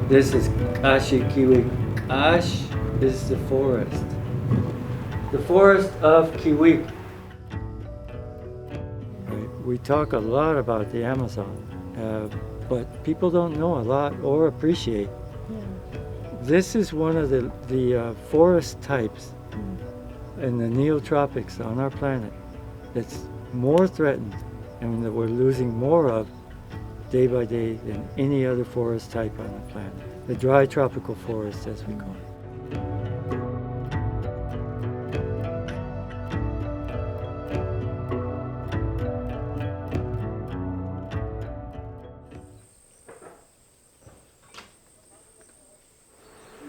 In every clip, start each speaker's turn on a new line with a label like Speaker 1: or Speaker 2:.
Speaker 1: This is Kashi Kiuic. Kash is the forest. The forest of Kiuic. Right. We talk a lot about the Amazon, but people don't know a lot or appreciate. This is one of the forest types in the neotropics on our planet that's more threatened and that we're losing more of day by day than any other forest type on the planet. The dry tropical forest, as we call it.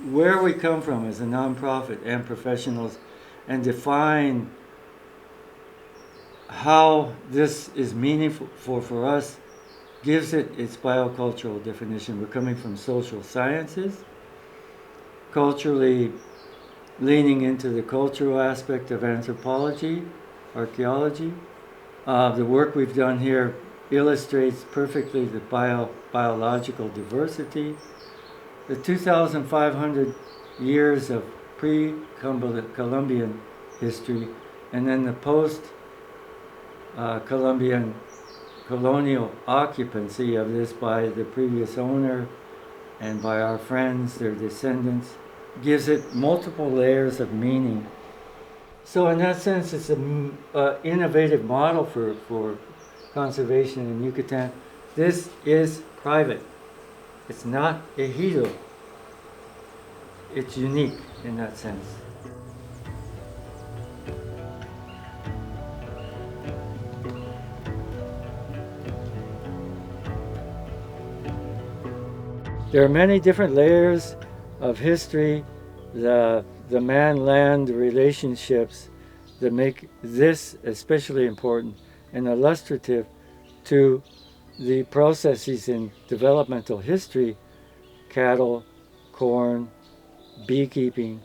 Speaker 1: Where we come from as a nonprofit and professionals and define how this is meaningful for us gives it its biocultural definition. We're coming from social sciences, culturally leaning into the cultural aspect of anthropology, archaeology. The work we've done here illustrates perfectly the biological diversity. The 2,500 years of pre-Columbian history, and then the post-Columbian colonial occupancy of this by the previous owner and by our friends, their descendants, gives it multiple layers of meaning. So in that sense, it's an innovative model for conservation in Yucatan. This is private. It's not ejido. It's unique in that sense. There are many different layers of history, the man-land relationships that make this especially important and illustrative to the processes in developmental history, cattle, corn, beekeeping,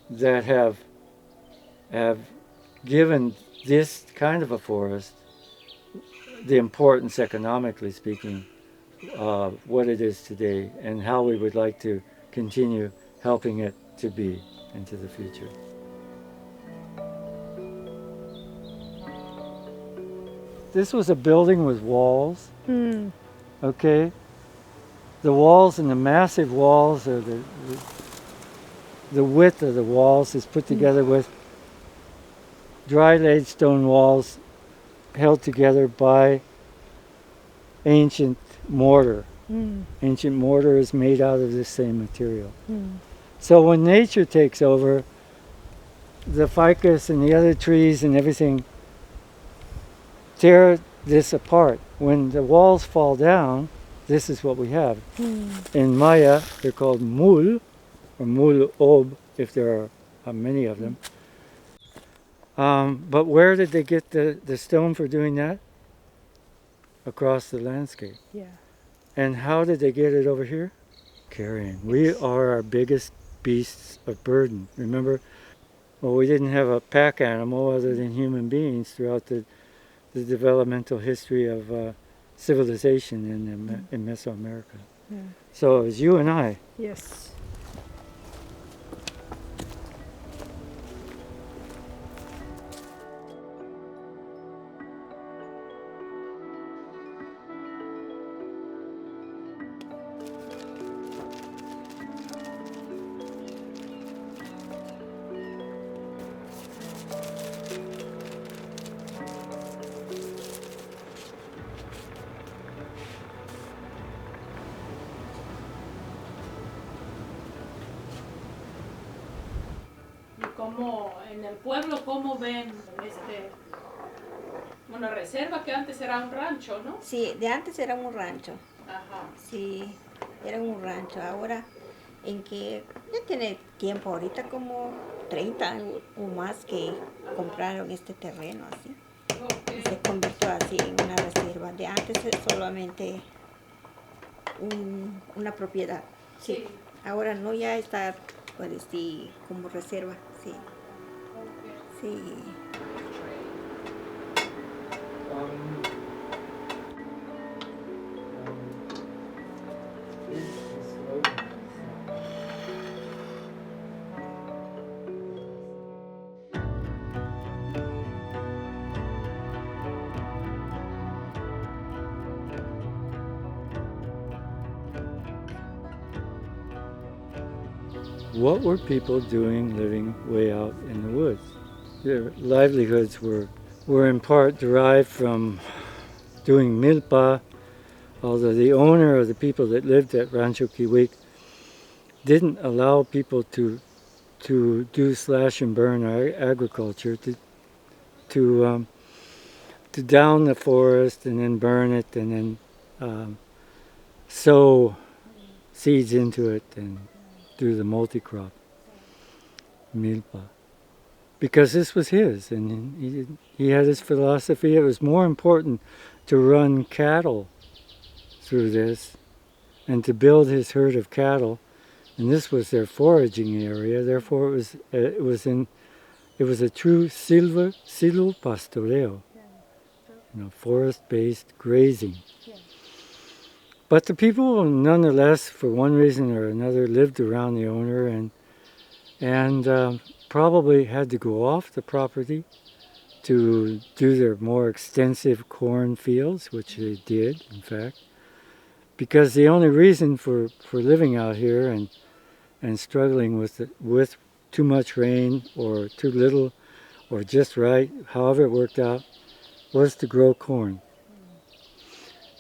Speaker 1: that have given this kind of a forest the importance, economically speaking, what it is today and how we would like to continue helping it to be into the future. This was a building with walls. Okay, the walls and the massive walls, or the width of the walls is put together with dry laid stone walls held together by ancient mortar. Ancient mortar is made out of this same material. So when nature takes over, the ficus and the other trees and everything tear this apart. When the walls fall down, this is what we have. In Maya, they're called mul, or mul ob, if there are many of them. But where did they get the stone for doing that? Across the landscape.
Speaker 2: Yeah.
Speaker 1: And how did they get it over here? Carrying. We are our biggest beasts of burden. Remember, well, we didn't have a pack animal other than human beings throughout the developmental history of civilization in Mesoamerica.
Speaker 2: Yeah.
Speaker 1: So it was you and I.
Speaker 2: Yes.
Speaker 3: Como en el pueblo, ¿cómo ven una reserva que antes era un rancho, ¿no?
Speaker 4: Sí, de antes era un rancho.
Speaker 3: Ajá.
Speaker 4: Sí, era un rancho. Ahora, en que ya tiene tiempo, ahorita como 30 o más que compraron este terreno así.
Speaker 3: Okay.
Speaker 4: Y se convirtió así en una reserva. De antes es solamente una propiedad. Sí.
Speaker 3: Sí.
Speaker 4: Ahora no, ya está, pues sí, como reserva. Sí.
Speaker 3: Okay.
Speaker 4: Sí.
Speaker 1: Is the slogan what were people doing living way out in the woods? Their livelihoods were in part derived from doing milpa, although the owner or the people that lived at Rancho Kiuic didn't allow people to do slash and burn agriculture, to down the forest and then burn it and then sow seeds into it and do the multi-crop, milpa. Because this was his, and he had his philosophy. It was more important to run cattle through this and to build his herd of cattle, and this was their foraging area. Therefore, it was a true silvo pastoreo, forest-based grazing. But the people, nonetheless, for one reason or another, lived around the owner and probably had to go off the property to do their more extensive corn fields, which they did, in fact, because the only reason for living out here and struggling with too much rain or too little or just right, however it worked out, was to grow corn.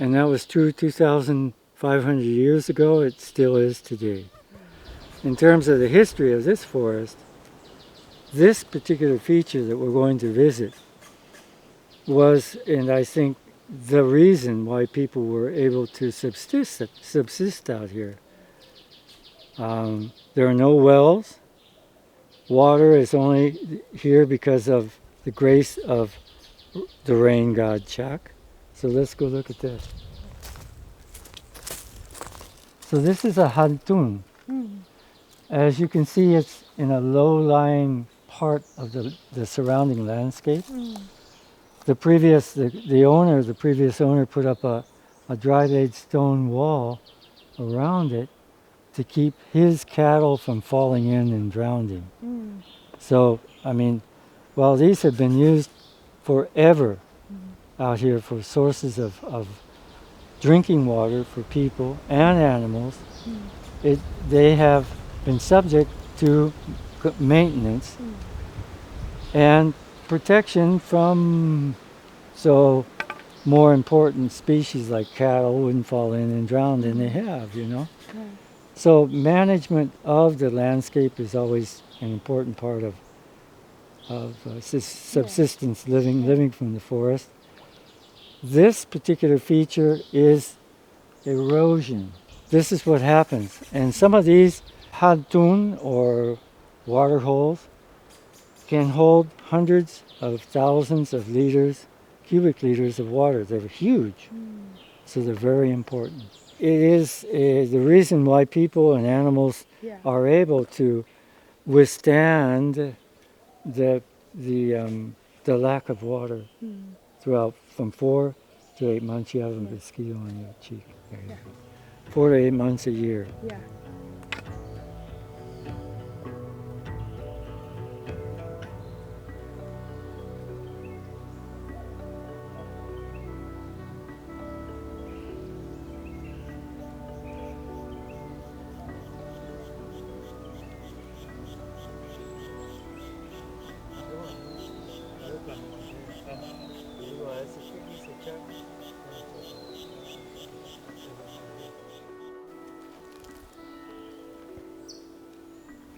Speaker 1: And that was true 2,500 years ago. It still is today. In terms of the history of this forest, this particular feature that we're going to visit was, and I think, the reason why people were able to subsist out here. There are no wells. Water is only here because of the grace of the rain god Chak. So let's go look at this. So this is a hantun. As you can see, it's in a low-lying part of the surrounding landscape. The previous owner put up a dry-laid stone wall around it to keep his cattle from falling in and drowning. So, I mean, well, these have been used forever out here for sources of drinking water for people and animals. They have been subject to maintenance and protection from, so more important species like cattle wouldn't fall in and drown than they have, So management of the landscape is always an important part of subsistence, living from the forest. This particular feature is erosion. This is what happens. And some of these hantun, or water holes, can hold hundreds of thousands of cubic liters of water. They're huge, so they're very important. It is the reason why people and animals are able to withstand the lack of water throughout from 4 to 8 months. You have a mosquito on your cheek. There you go. 4 to 8 months a year.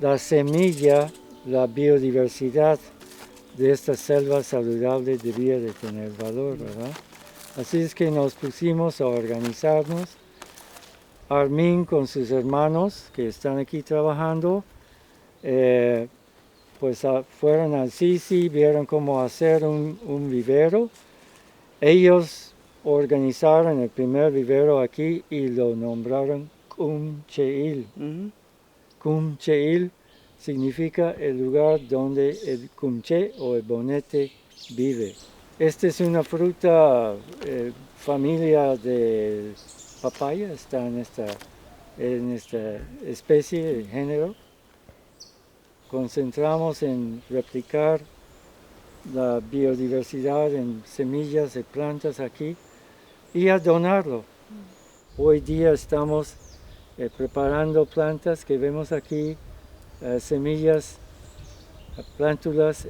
Speaker 1: La semilla, la biodiversidad de esta selva saludable debía de tener valor, ¿verdad? Así es que nos pusimos a organizarnos. Armin con sus hermanos que están aquí trabajando, pues fueron al Sisi, vieron cómo hacer un vivero. Ellos organizaron el primer vivero aquí y lo nombraron Kumcheil. Kumcheil significa el lugar donde el kumche o el bonete vive. Esta es una fruta familia de papaya, está en esta especie, el género. Concentramos en replicar la biodiversidad en semillas de plantas aquí y a donarlo. Hoy día estamos preparando plantas que vemos aquí semillas, plántulas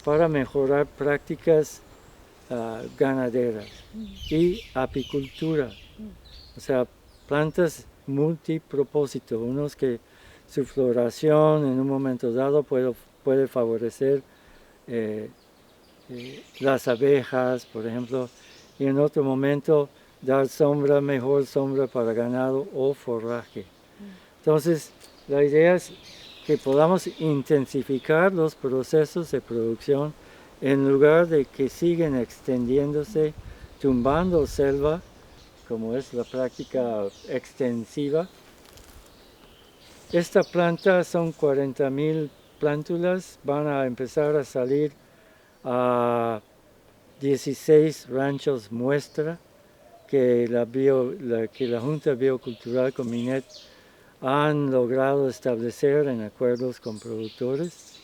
Speaker 1: para mejorar prácticas ganaderas y apicultura. O sea, plantas multipropósito, unos que su floración en un momento dado puede favorecer las abejas, por ejemplo, y en otro momento dar sombra, mejor sombra para ganado o forraje. Entonces, la idea es que podamos intensificar los procesos de producción en lugar de que siguen extendiéndose, tumbando selva, como es la práctica extensiva. Esta planta son 40,000 plántulas, van a empezar a salir a 16 ranchos muestra que la Junta Biocultural con Minet han logrado establecer en acuerdos con productores.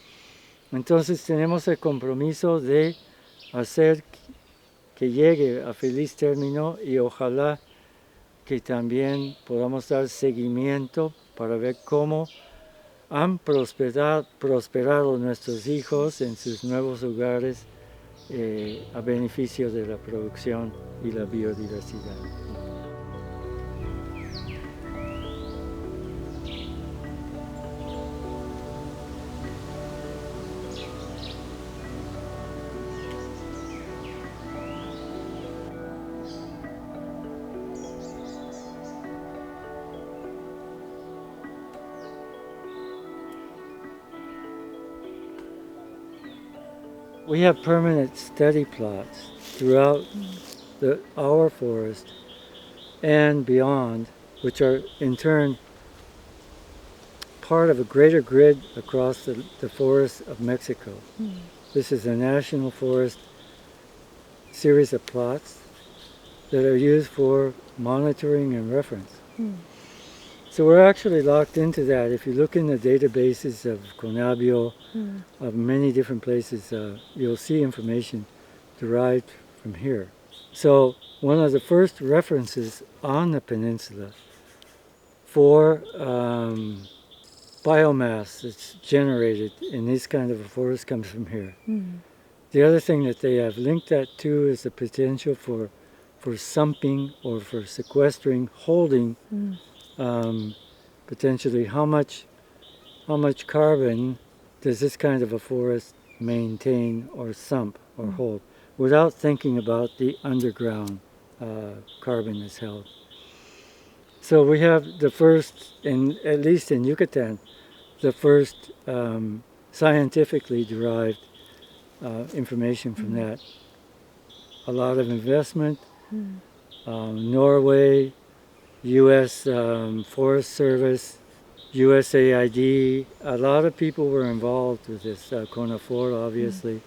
Speaker 1: Entonces tenemos el compromiso de hacer que llegue a feliz término y ojalá que también podamos dar seguimiento para ver cómo han prosperado nuestros hijos en sus nuevos hogares a beneficio de la producción y la biodiversidad. We have permanent study plots throughout our forest and beyond, which are in turn part of a greater grid across the forests of Mexico. This is a national forest series of plots that are used for monitoring and reference. So we're actually locked into that. If you look in the databases of Conabio, of many different places, you'll see information derived from here. So one of the first references on the peninsula for biomass that's generated in this kind of a forest comes from here. The other thing that they have linked that to is the potential for sumping or for sequestering, holding potentially how much carbon does this kind of a forest maintain or sump or hold without thinking about the underground carbon that's held. So we have the first, at least in Yucatan, the first scientifically derived information from that. A lot of investment, Norway, U.S. Forest Service, USAID, a lot of people were involved with this, Kone Foundation obviously.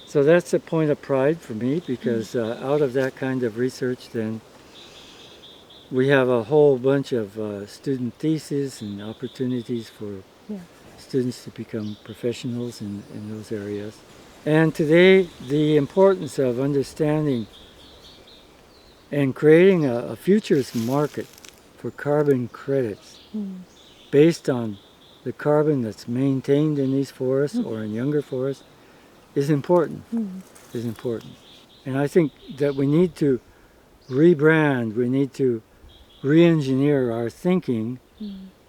Speaker 1: So that's a point of pride for me because out of that kind of research then we have a whole bunch of student theses and opportunities for students to become professionals in those areas. And today the importance of understanding and creating a futures market for carbon credits based on the carbon that's maintained in these forests or in younger forests is important, is important. And I think that we need to rebrand, we need to re-engineer our thinking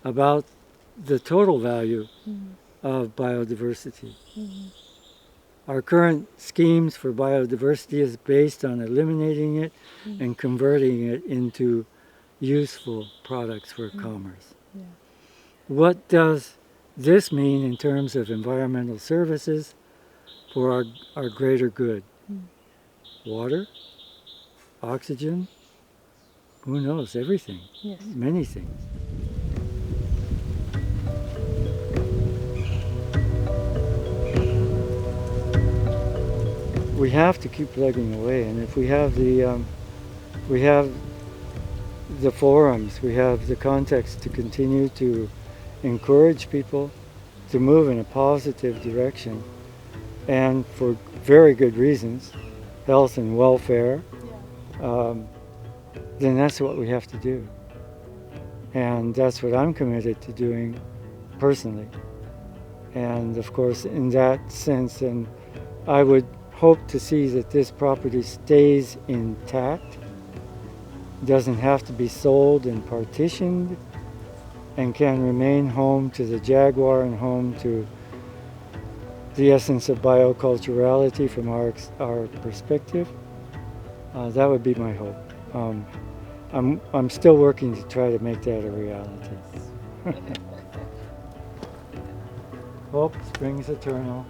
Speaker 1: about the total value of biodiversity. Our current schemes for biodiversity is based on eliminating it and converting it into useful products for commerce. What does this mean in terms of environmental services for our greater good? Water? Oxygen? Who knows? Everything.
Speaker 2: Yes.
Speaker 1: Many things. We have to keep plugging away, and if we have the forums, we have the context to continue to encourage people to move in a positive direction, and for very good reasons, health and welfare, then that's what we have to do. And that's what I'm committed to doing personally. And of course, in that sense, and I would hope to see that this property stays intact, doesn't have to be sold and partitioned, and can remain home to the jaguar and home to the essence of bioculturality from our perspective. That would be my hope. I'm still working to try to make that a reality. Hope springs eternal.